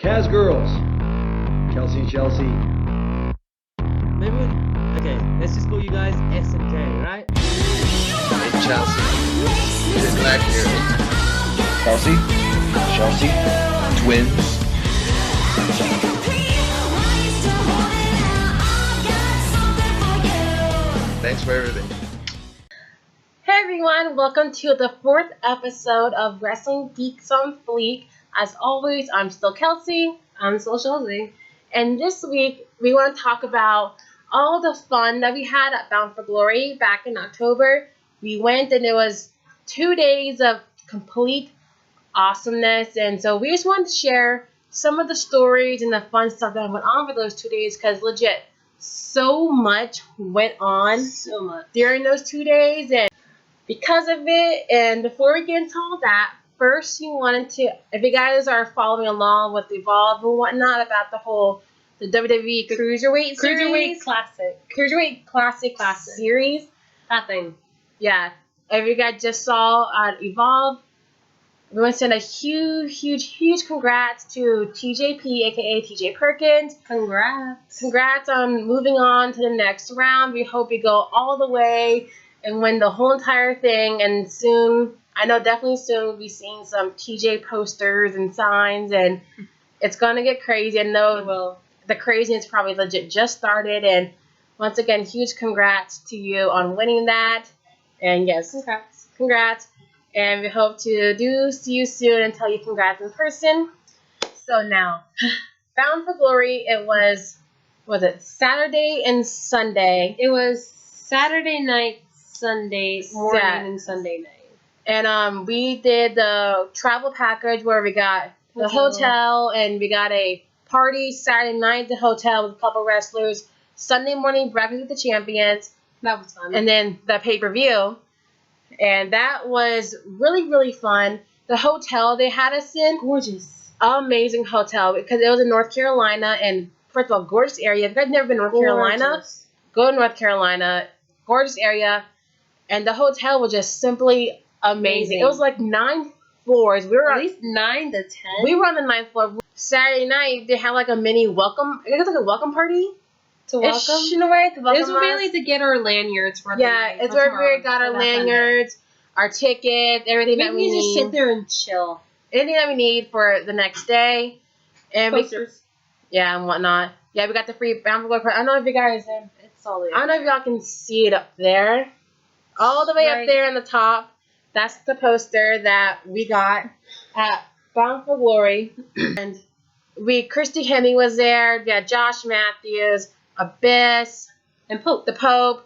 Kaz girls. Chelsea. Maybe. Okay, let's just call you guys S and K, right? Hey, Chelsea. Get back here. Chelsea. Twins. Thanks for everything. Hey everyone, welcome to the 4th episode of Wrestling Geeks on Fleek. As always, I'm still Kelsey. I'm still Chelsea. And this week, we want to talk about all the fun that we had at Bound for Glory back in October. We went and it was 2 days of complete awesomeness. And so we just wanted to share some of the stories and the fun stuff that went on for those 2 days because legit, so much went on during those 2 days. And because of it, and before we get into all that, first you wanted to, if you guys are following along with Evolve and whatnot about the WWE Cruiserweight series. Cruiserweight Classic series. That thing. Yeah. If you guys just saw at Evolve, we want to send a huge congrats to TJP, aka TJ Perkins. Congrats on moving on to the next round. We hope you go all the way and win the whole entire thing. And soon, I know definitely soon, we'll be seeing some TJ posters and signs. And it's going to get crazy. I know the craziness probably legit just started. And once again, huge congrats to you on winning that. And yes, congrats. And we hope to see you soon and tell you congrats in person. So now, Bound for Glory, it was it Saturday and Sunday? It was Saturday night, Sunday morning, and Sunday night. And we did the travel package where we got the hotel and we got a party Saturday night at the hotel with a couple wrestlers. Sunday morning breakfast with the champions. That was fun. And then the pay-per-view. And that was really fun. The hotel they had us in, gorgeous, amazing hotel because it was in North Carolina. And first of all, gorgeous area. If you've never been to North Carolina, go to North Carolina. Gorgeous area. And the hotel was just simply amazing. It was like 9 floors. We were at least 9 to 10. We were on the 9th floor. Saturday night they had like a mini welcome. It was like a welcome party. To welcome? In a way, to welcome this was really to get our lanyards for the night. It's where we got our lanyards, our tickets, everything that we need. Just sit there and chill. Anything that we need for the next day. And posters. And whatnot. Yeah, we got the free Bound for Glory. I don't know if you guys it's solid. I don't know if y'all can see it up there. All the way up there on the top. That's the poster that we got at Bound for Glory. And Christy Hemme was there. We had Josh Matthews, Abyss, and Pope. The Pope,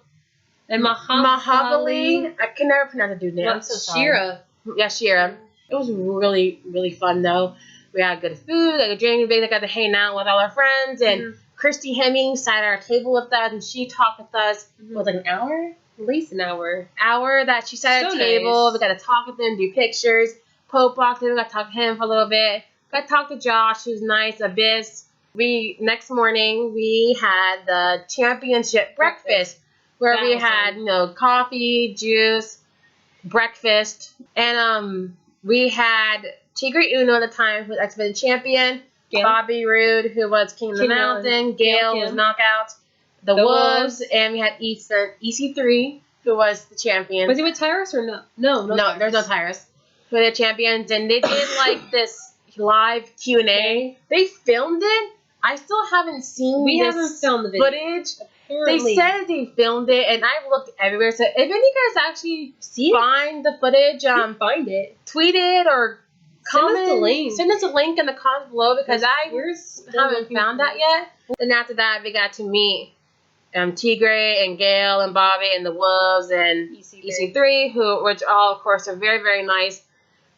and Mahavali. I can never pronounce the dude's name. I'm so sorry. Shira. Yeah, Shira. It was really fun though. We had good food, like a drink, we got to hang out with all our friends, and Christy Hemme sat at our table with us, and she talked with us. It was like an hour, at least an hour. That she sat at a table. We got to talk with him, do pictures. Pope walked in, we got to talk to him for a little bit. Got to talk to Josh, who's nice. Abyss. Next morning we had the championship breakfast where we had coffee, juice, breakfast, and we had Tigre Uno at the time, who was X-Men champion, Gail. Bobby Roode, who was King of the Mountain, Gail was knockout, the Wolves, and we had EC3, who was the champion. Was he with Tyrus or no? No, there's no Tyrus. Who were the champions, and they did like this live Q&A. They filmed it. I still haven't seen We haven't filmed the video. Footage. Apparently. They said they filmed it, and I looked everywhere. So if any of you guys actually find the footage, find it, tweet it, or comment. Send us a link in the comments below because I haven't found that yet. Then after that, we got to meet Tigre and Gail and Bobby and the Wolves and EC3, which all, of course, are very nice.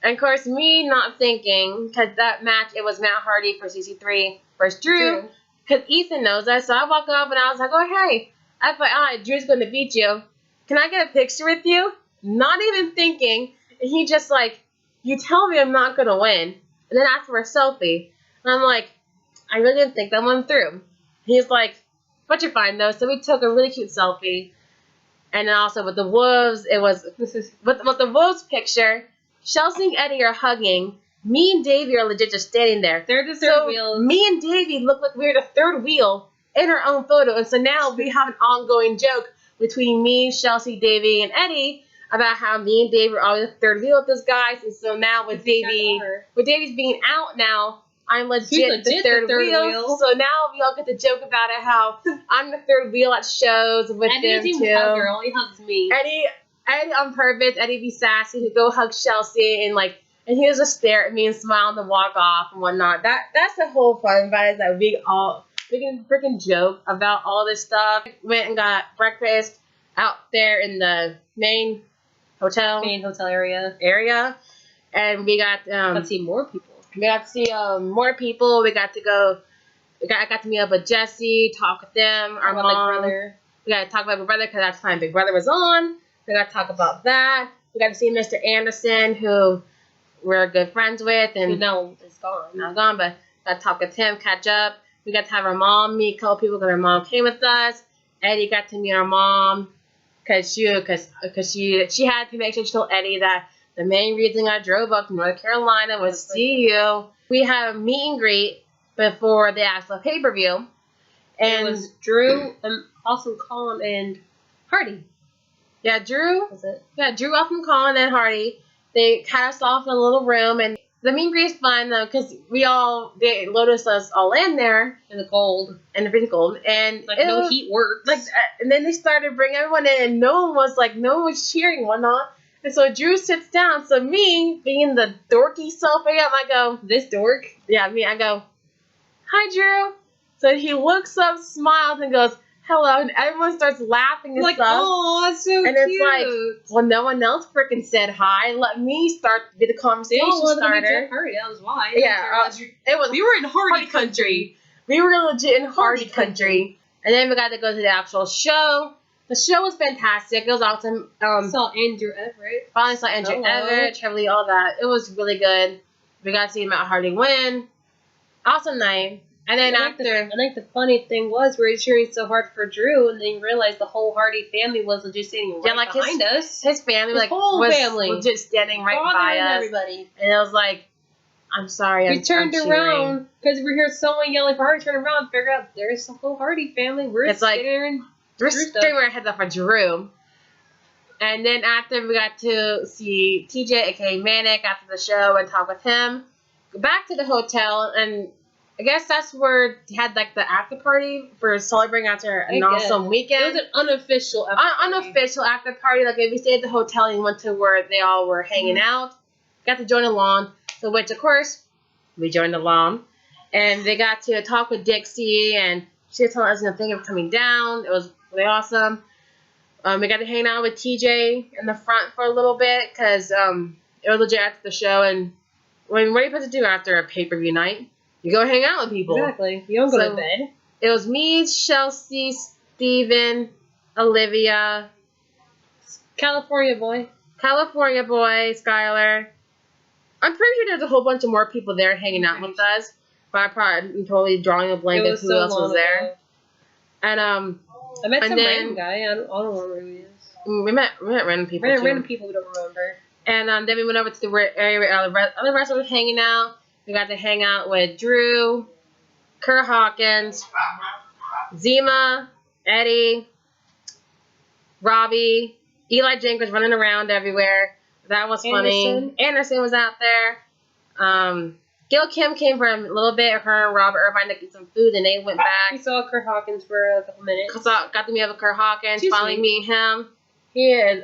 And, of course, me not thinking, because that match, it was Matt Hardy versus EC3 versus Drew, because Ethan knows us. So I walk up and I was like, oh, hey, FYI, Drew's going to beat you. Can I get a picture with you? Not even thinking. And he just like, you tell me I'm not going to win. And then asked for a selfie. And I'm like, I really didn't think that one through. He's like, but you're fine, though. So we took a really cute selfie. And then also with the Wolves, it was, with the Wolves picture, Chelsea and Eddie are hugging. me and Davey are legit just standing there. They're the third So wheels. me and Davey look like we're the third wheel in our own photo. And so now we have an ongoing joke between me, Chelsea, Davey, and Eddie about how me and Davey are always the third wheel with those guys. And so now with Davey's being out now, I'm legit the third wheel. So now we all get to joke about it, how I'm the third wheel at shows with Eddie them doesn't even too. hug her, only hugs me. Eddie on purpose, Eddie be sassy, he'd go hug Chelsea and he was just stare at me and smile and then walk off and whatnot. That's the whole fun about it, is that we can freaking joke about all this stuff. Went and got breakfast out there in the main hotel area, and we got to see more people. We got to see more people. We got to go. I got to meet up with Jesse, talk with them. Our mom. We got to talk about Big Brother because that's time Big Brother was on. We got to talk about that. We got to see Mr. Anderson, who we're good friends with, and now it's gone. Now gone, but got to talk with him, catch up. We got to have our mom meet a couple people because our mom came with us. Eddie got to meet our mom because she had to make sure she told Eddie that the main reason I drove up to North Carolina was to see you. We had a meet and greet before the actual pay-per-view. And it was Drew, Awesome Colin, and Hardy. Yeah, Drew. Was it? Yeah, Drew, Awesome Colin, and Hardy. They cut us off in a little room, and the meet and greet's fun though, because they loaded us all in there in the cold, freezing cold, and no heat works. And then they started bringing everyone in, and no one was cheering and whatnot. And so Drew sits down. So me, being the dorky self I am, I go, this dork? Yeah, me. I go, hi, Drew. So he looks up, smiles, and goes, hello. And everyone starts laughing and stuff. Oh, that's so cute. And it's like, well, no one else freaking said hi. Let me be the conversation starter. Hardy, that was why. Yeah, it was. We were in Hardy country. We were legit in Hardy country. And then we got to go to the actual show. The show was fantastic. It was awesome. Saw Andrew Everett. Finally saw Andrew Everett, Trevor Lee, all that. It was really good. We got to see Matt Hardy win. Awesome night. And then I think the funny thing was we were cheering so hard for Drew, and then you realized the whole Hardy family was legit standing right behind us. His family, was legit standing right by us. Everybody. And it was like, I'm sorry. We turned around because we heard someone yelling for Hardy. Turned around and figured out there's the whole Hardy family. We're sitting our heads up for Drew. And then after we got to see TJ, aka Manic, after the show and talk with him. Go back to the hotel, and I guess that's where they had the after party for celebrating after an awesome weekend. It was an unofficial after party. Unofficial after party. We stayed at the hotel and went to where they all were hanging out. Got to join the lawn. So which of course we joined the lawn. And they got to talk with Dixie, and she was telling us nothing of coming down. It was really awesome. We got to hang out with TJ in the front for a little bit because it was legit after the show. And what are you supposed to do after a pay-per-view night? You go hang out with people. Exactly. You don't go to bed. It was me, Chelsea, Steven, Olivia. California boy, Skylar. I'm pretty sure there's a whole bunch of more people there hanging out with us. But I'm totally drawing a blank of who else was there. And I met some random guy. I don't remember who he is. We met random people too. Random people we don't remember. And then we went over to the area where other wrestlers were hanging out. We got to hang out with Drew, Kurt Hawkins, Zima, Eddie, Robbie, Eli Jenkins running around everywhere. That was funny. Anderson was out there. Gil Kim came for a little bit. Her and Robert Irvine to get some food, and they went back. We saw Kurt Hawkins for a couple minutes. Got to meet up with Kurt Hawkins. Finally meet him. He is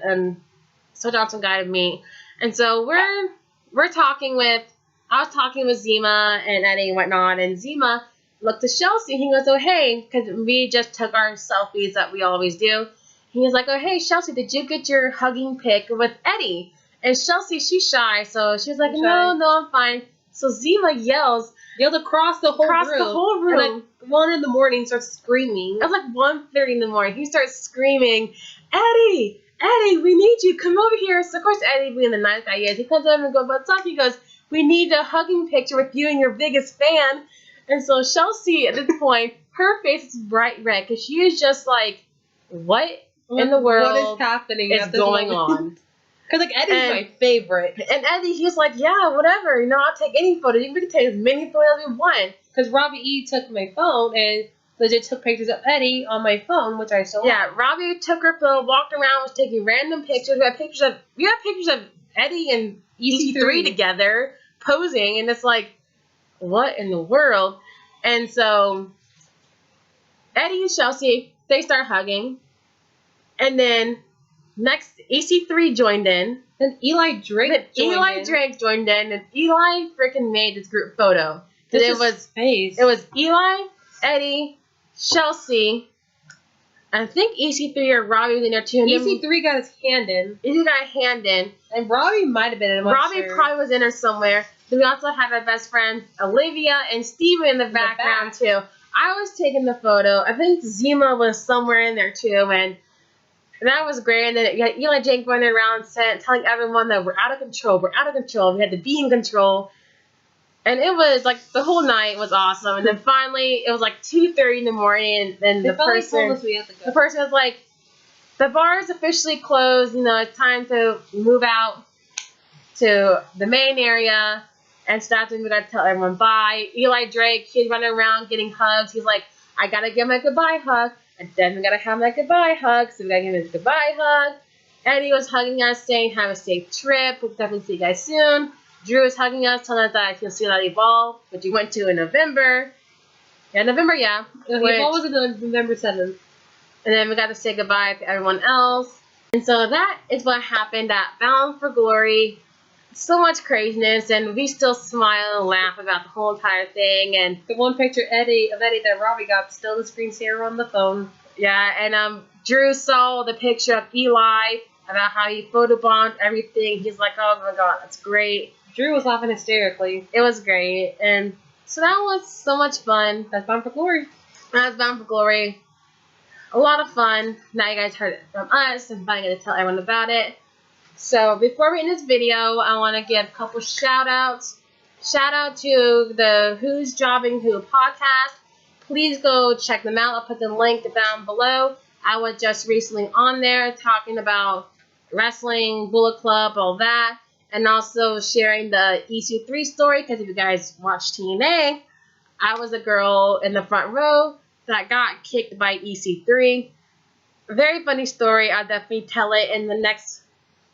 such an awesome guy to meet. And so we're talking with. I was talking with Zima and Eddie and whatnot, and Zima looked to Chelsea. He goes, "Oh hey," because we just took our selfies that we always do. He was like, "Oh hey, Chelsea, did you get your hugging pic with Eddie?" And Chelsea, she's shy, so she was like, "No, I'm fine." So Zima yelled across the whole room. And 1 in the morning starts screaming. It was 1:30 in the morning. He starts screaming, Eddie, we need you. Come over here. So of course Eddie, being the nice guy he is, he comes over and goes, "What's up?" He goes, "We need a hugging picture with you and your biggest fan." And so Chelsea, at this point, her face is bright red because she is just like, what in the world is happening is going on? Because, like, Eddie's my favorite. And Eddie, he's like, yeah, whatever. You know, I'll take any photo. We can take as many photos as we want. Because Robbie E took my phone and legit took pictures of Eddie on my phone, which I still have. Yeah, Robbie took her phone, walked around, was taking random pictures. We have pictures of Eddie and EC3 together posing, and it's like, what in the world? And so Eddie and Chelsea, they start hugging, and then next EC3 joined in. Then Eli Drake joined in, and Eli freaking made this group photo. It was Eli, Eddie, Chelsea, I think EC3 or Robbie was in there too. EC3 got his hand in. He got a hand in. And Robbie might have been in. Robbie probably was in there somewhere. Then we also had our best friends Olivia and Steven in the background too. I was taking the photo. I think Zima was somewhere in there too, and that was great. And then you got Eli Jake running around telling everyone that we're out of control. We're out of control. We had to be in control. And it was like the whole night was awesome. And then finally, it was like 2:30 in the morning. And then the person was like, "The bar is officially closed. You know, it's time to move out to the main area." And so that's when we got to tell everyone bye. Eli Drake, he's running around getting hugs. He's like, "I gotta give my goodbye hug." And then we gotta have my goodbye hug. So we gotta give him his goodbye hug. Eddie was hugging us, saying, "Have a safe trip. We'll definitely see you guys soon." Drew was hugging us, telling us that he'll see that Evolve, which we went to in November. November. Evolve was on November 7th. And then we got to say goodbye to everyone else. And so that is what happened at Bound for Glory. So much craziness, and we still smile and laugh about the whole entire thing. And the one picture of Eddie that Robbie got, still the screensaver on the phone. Yeah, and Drew saw the picture of Eli about how he photobombed everything. He's like, "Oh my god, that's great." Drew was laughing hysterically. It was great. And so that was so much fun. That's Bound for Glory. That's Bound for Glory. A lot of fun. Now you guys heard it from us. I'm finally going to tell everyone about it. So before we end this video, I want to give a couple shout outs. Shout out to the Who's Jobbing Who podcast. Please go check them out. I'll put the link down below. I was just recently on there talking about wrestling, Bullet Club, all that. And also sharing the EC3 story, because if you guys watch TNA, I was a girl in the front row that got kicked by EC3. Very funny story. I'll definitely tell it in the next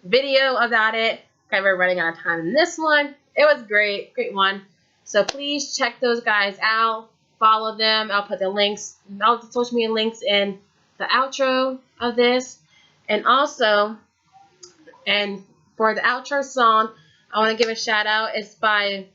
video about it. Okay, we're running out of time in this one. It was great. Great one. So please check those guys out. Follow them. I'll put the links, all the social media links in the outro of this. And also, for the outro song, I want to give a shout out. It's by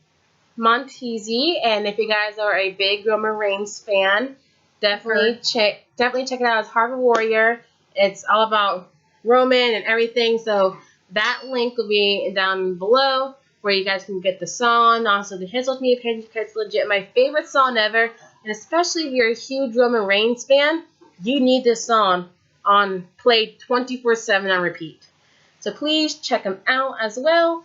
Monteasy, and if you guys are a big Roman Reigns fan, definitely check it out. It's Heart of a Warrior. It's all about Roman and everything. So that link will be down below where you guys can get the song. Also the his social media page, because it's legit my favorite song ever. And especially if you're a huge Roman Reigns fan, you need this song played 24/7 on repeat. So please check them out as well,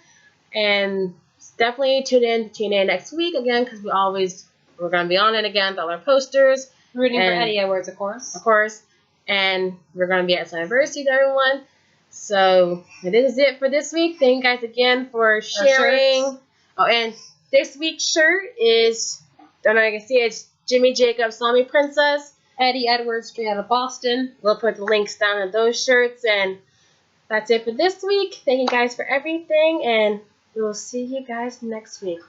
and definitely tune in next week again, because we're going to be on it again with all our posters. Rooting for Eddie Edwards, of course. And we're going to be at some anniversary to everyone. So this is it for this week. Thank you guys again for sharing. Oh, and this week's shirt is, I don't know if you can see it, it's Jimmy Jacobs, Salami Princess. Eddie Edwards, straight out of Boston. We'll put the links down in those shirts, and that's it for this week. Thank you guys for everything, and we'll see you guys next week.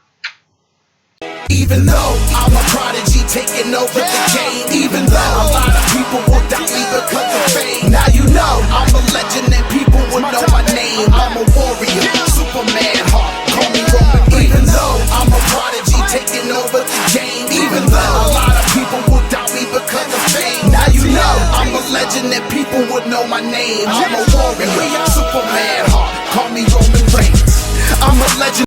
Even though I'm a prodigy taking over the game, even though a lot of people will doubt me because of fame, now you know I'm a legend and people will know my name. I'm a warrior, Superman heart, call me Roman Reigns. Even though I'm a prodigy taking over the game, even though a lot of people will doubt me because of fame, now you know I'm a legend and people would know my name. I'm a warrior, Superman